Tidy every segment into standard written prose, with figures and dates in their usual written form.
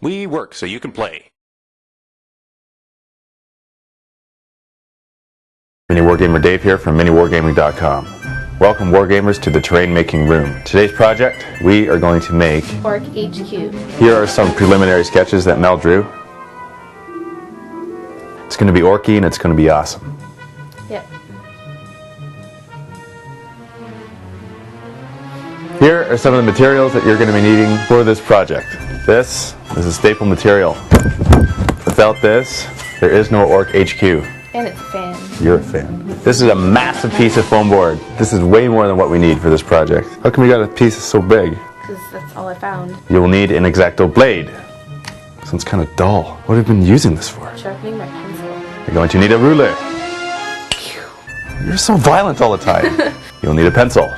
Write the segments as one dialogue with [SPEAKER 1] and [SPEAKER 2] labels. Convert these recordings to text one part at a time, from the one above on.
[SPEAKER 1] We work so you can play.
[SPEAKER 2] Mini Wargamer Dave here from miniwargaming.com. Welcome Wargamers to the terrain making room. Today's project, we are going to make
[SPEAKER 3] Orc HQ.
[SPEAKER 2] Here are some preliminary sketches that Mel drew. It's going to be orky and it's going to be awesome.
[SPEAKER 3] Yep.
[SPEAKER 2] Here are some of the materials that you're going to be needing for this project. This is a staple material. Without this, there is no Orc HQ.
[SPEAKER 3] And it's a fan.
[SPEAKER 2] You're a fan. This is a massive piece of foam board. This is way more than what we need for this project. How come you got a piece that's so big?
[SPEAKER 3] Because that's all I found.
[SPEAKER 2] You will need an X-Acto blade. This one's kind of dull. What have you been using this for?
[SPEAKER 3] Sharpening my pencil.
[SPEAKER 2] You're going to need a ruler. You're so violent all the time. You'll need a pencil.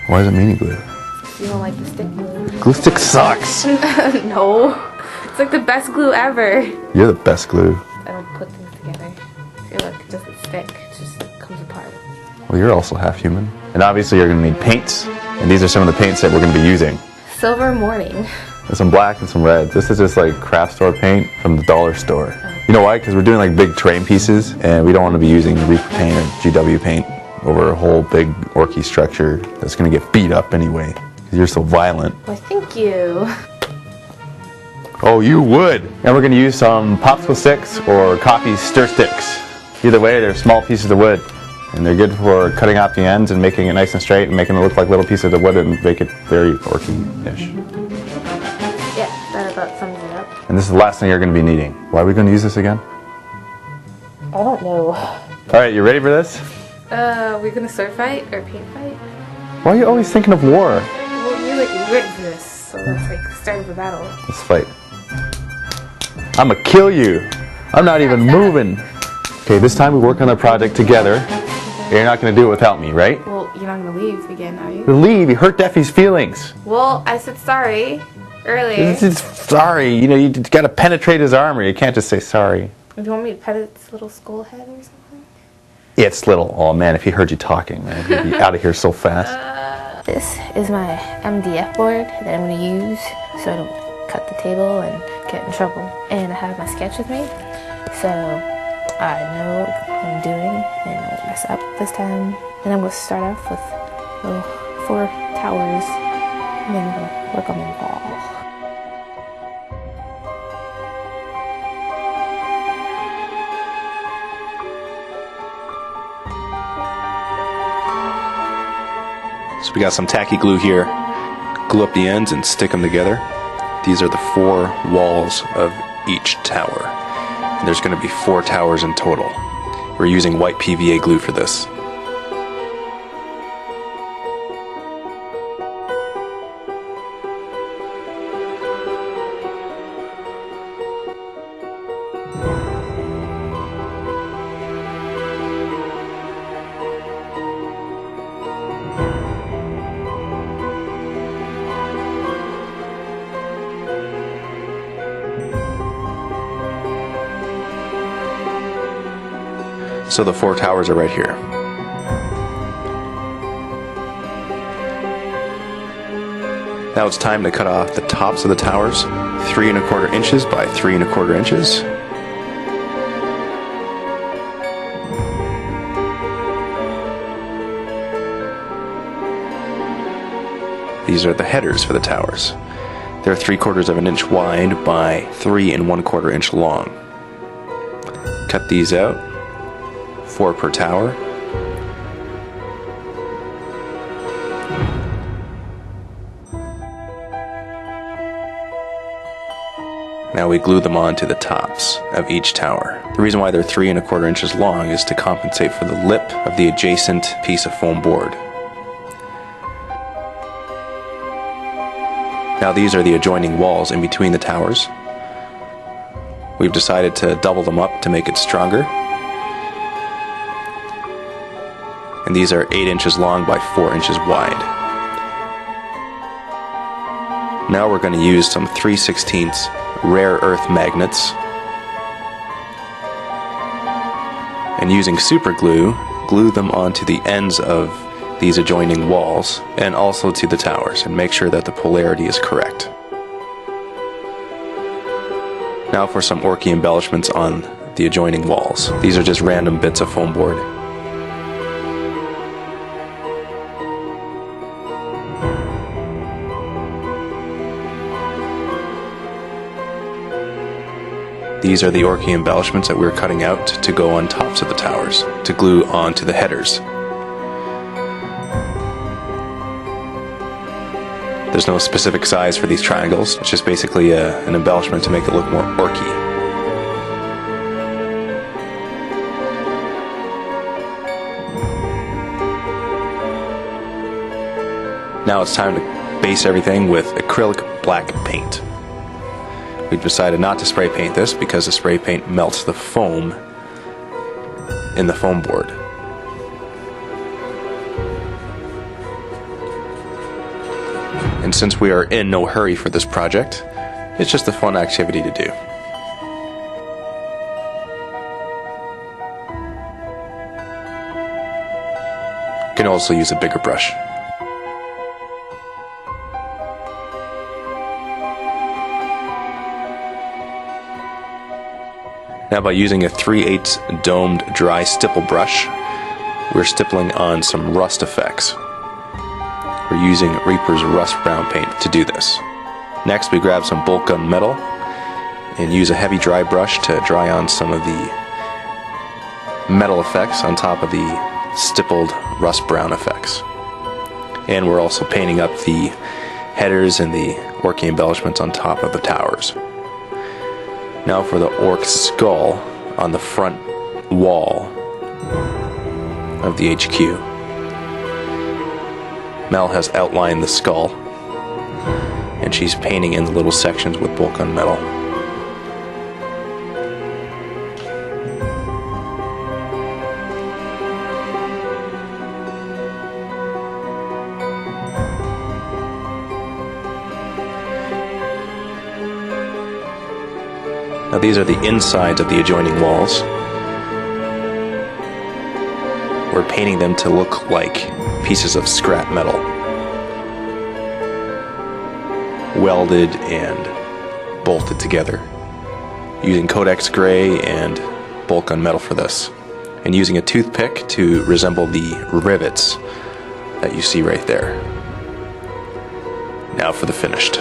[SPEAKER 2] Why is it mini glue?
[SPEAKER 3] You don't like the stick glue?
[SPEAKER 2] Glue stick sucks.
[SPEAKER 3] No. It's like the best glue ever.
[SPEAKER 2] You're the best glue.
[SPEAKER 3] I don't put things together. See, look, it doesn't stick. It just comes apart.
[SPEAKER 2] Well, you're also half human. And obviously you're going to need paints. And these are some of the paints that we're going to be using.
[SPEAKER 3] Silver morning.
[SPEAKER 2] There's some black and some red. This is just like craft store paint from the dollar store. You know why? Because we're doing like big terrain pieces and we don't want to be using Reaper paint or GW paint over a whole big orky structure that's going to get beat up anyway. Because you're so violent.
[SPEAKER 3] Why, thank you.
[SPEAKER 2] Oh, you would! And we're going to use some popsicle sticks or coffee stir sticks. Either way, they're small pieces of wood. And they're good for cutting off the ends and making it nice and straight and making it look like little pieces of wood and make it very orky-ish.
[SPEAKER 3] Yeah, that about sums it up.
[SPEAKER 2] And this is the last thing you're going to be needing. Why are we going to use this again?
[SPEAKER 3] I don't know.
[SPEAKER 2] Alright, you ready for this?
[SPEAKER 3] We're gonna sword fight or paint fight?
[SPEAKER 2] Why are you always thinking of war?
[SPEAKER 3] Well, you're like ready for this, so it's like start of a battle.
[SPEAKER 2] Let's fight. I'm gonna kill you. I'm not even moving. Okay, this time we work on the project together. You're not gonna do it without me, right?
[SPEAKER 3] Well, you're not gonna leave again, are you?
[SPEAKER 2] You leave. You hurt Deffy's feelings.
[SPEAKER 3] Well, I said sorry earlier.
[SPEAKER 2] Sorry. You know, you gotta penetrate his armor. You can't just say sorry.
[SPEAKER 3] Do you want me to pet its little skull head or something?
[SPEAKER 2] It's little. Oh man, if he heard you talking, man, he'd be out of here so fast.
[SPEAKER 3] This is my MDF board that I'm going to use so I don't cut the table and get in trouble. And I have my sketch with me, so I know what I'm doing and I won't mess up this time. And I'm going to start off with 4 towers and then I'm going to work on the wall.
[SPEAKER 1] So we got some tacky glue here. Glue up the ends and stick them together. These are the 4 walls of each tower. And there's going to be 4 towers in total. We're using white PVA glue for this. So the 4 towers are right here. Now it's time to cut off the tops of the towers, 3 1/4 inches by 3 1/4 inches. These are the headers for the towers. They're 3/4 of an inch wide by 3 1/4 inch long. Cut these out. 4 per tower. Now we glue them on to the tops of each tower. The reason why they're 3 1/4 inches long is to compensate for the lip of the adjacent piece of foam board. Now these are the adjoining walls in between the towers. We've decided to double them up to make it stronger. And these are 8 inches long by 4 inches wide. Now we're going to use some 3/16 rare earth magnets. And using super glue, glue them onto the ends of these adjoining walls and also to the towers and make sure that the polarity is correct. Now for some orky embellishments on the adjoining walls. These are just random bits of foam board. These are the orky embellishments that we're cutting out to go on tops of the towers, to glue onto the headers. There's no specific size for these triangles, it's just basically an embellishment to make it look more orky. Now it's time to base everything with acrylic black paint. We've decided not to spray paint this because the spray paint melts the foam in the foam board. And since we are in no hurry for this project, it's just a fun activity to do. You can also use a bigger brush. Now by using a 3/8 domed dry stipple brush, we're stippling on some rust effects. We're using Reaper's Rust Brown paint to do this. Next we grab some bolt gun metal and use a heavy dry brush to dry on some of the metal effects on top of the stippled rust brown effects. And we're also painting up the headers and the orky embellishments on top of the towers. Now for the orc skull on the front wall of the HQ. Mel has outlined the skull, and she's painting in the little sections with bolt gun metal. Now these are the insides of the adjoining walls. We're painting them to look like pieces of scrap metal, welded and bolted together, using Codex Gray and bolt gun metal for this, and using a toothpick to resemble the rivets that you see right there. Now for the finished.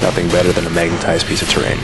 [SPEAKER 1] Nothing better than a magnetized piece of terrain.